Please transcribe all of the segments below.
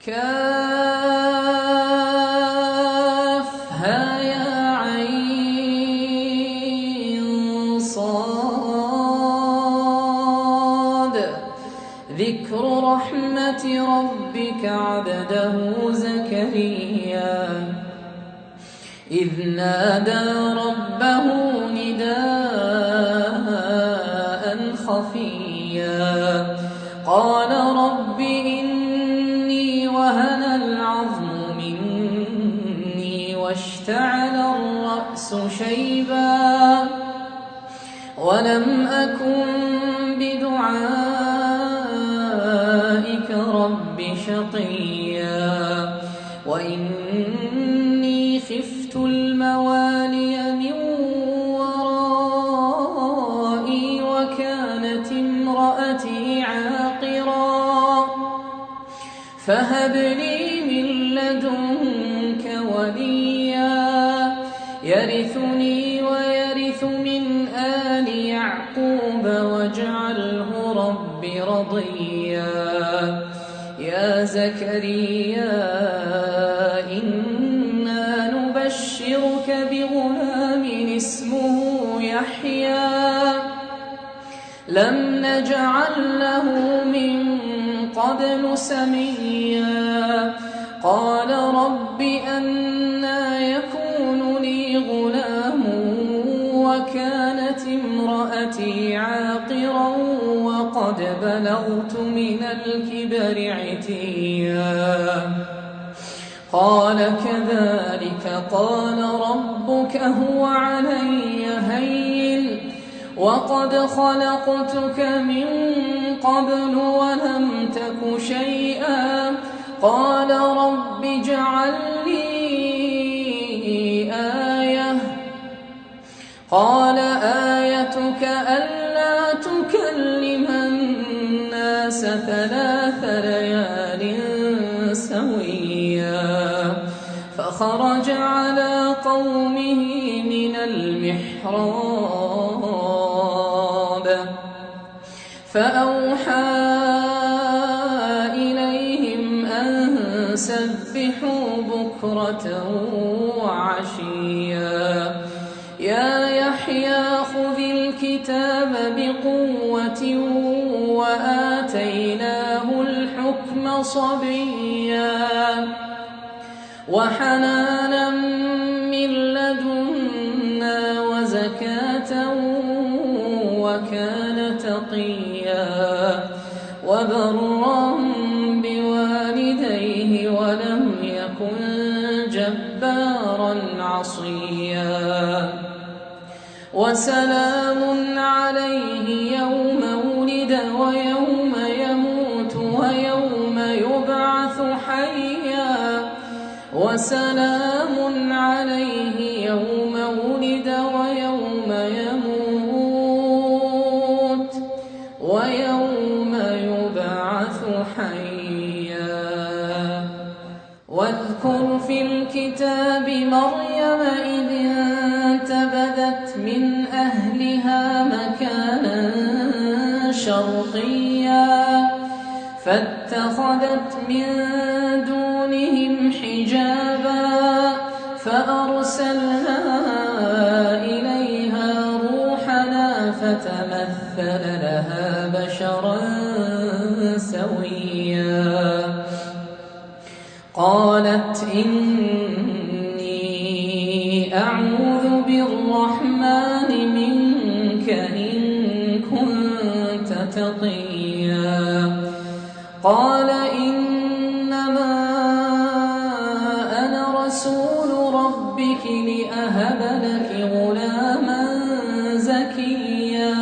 كافها يا عين صاد ذكر رحمة ربك عبده زكريا إذ نادى ربه نداء خفيا قال رب إني وهن العظم مني واشتعل الرأس شيبا ولم أكن بدعائك رب شقيا وإني خفت الموالي من ورائي وكانت امرأتي عاقرا فهب لي من لدنك وليا يرثني ويرث من آل يعقوب واجعله رب رضيا يا زكريا إنا نبشرك بغلام اسمه يحيى لم نجعل له من قبل سميا قال رب أنى يكون لي غلام وكانت امرأتي عاقرا وقد بلغت من الكبر عتيا قال كذلك قال ربك هو علي هين وقد خلقتك من قبل ولم تك شيئا قال رب اجعل لي آية قال آيتك ألا تكلم الناس 3 ليال سويا فخرج على قومه من المحراب فأوحى إليهم أن سبحوا بكرة وعشيا يا يحيى خذ الكتاب بقوة وآتيناه الحكم صبيا وحنانا من لدنا وزكاة وكان تقيا وبرا بوالديه ولم يكن جبارا عصيا وسلام عليه يوم ولد ويوم يموت ويوم يبعث حيا وسلام عليه يوم ولد ويوم يموت ويوم يبعث حيا واذكر في الكتاب مريم إذ انتبذت من أهلها مكانا شرقيا فاتخذت من دونهم حجابا فأرسلنا إليها روحنا فتمثل لها بشرا سويا قالت إني أعوذ بالرحمن منك إن كنت تقيا قال إنما أنا رسول ربك لأهب لك غلاما زكيا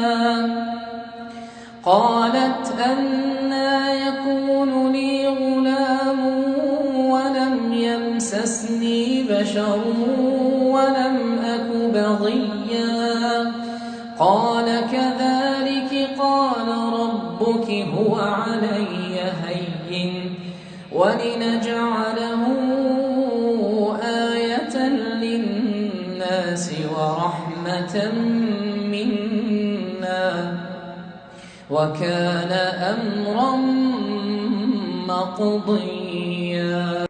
قالت أنى يكون لي غلام ولم يمسسني بشر ولم أك بغيا قال كذلك قال ربك هو علي هين ولنجعله آية للناس ورحمة منا وكان أمرا مقضيا.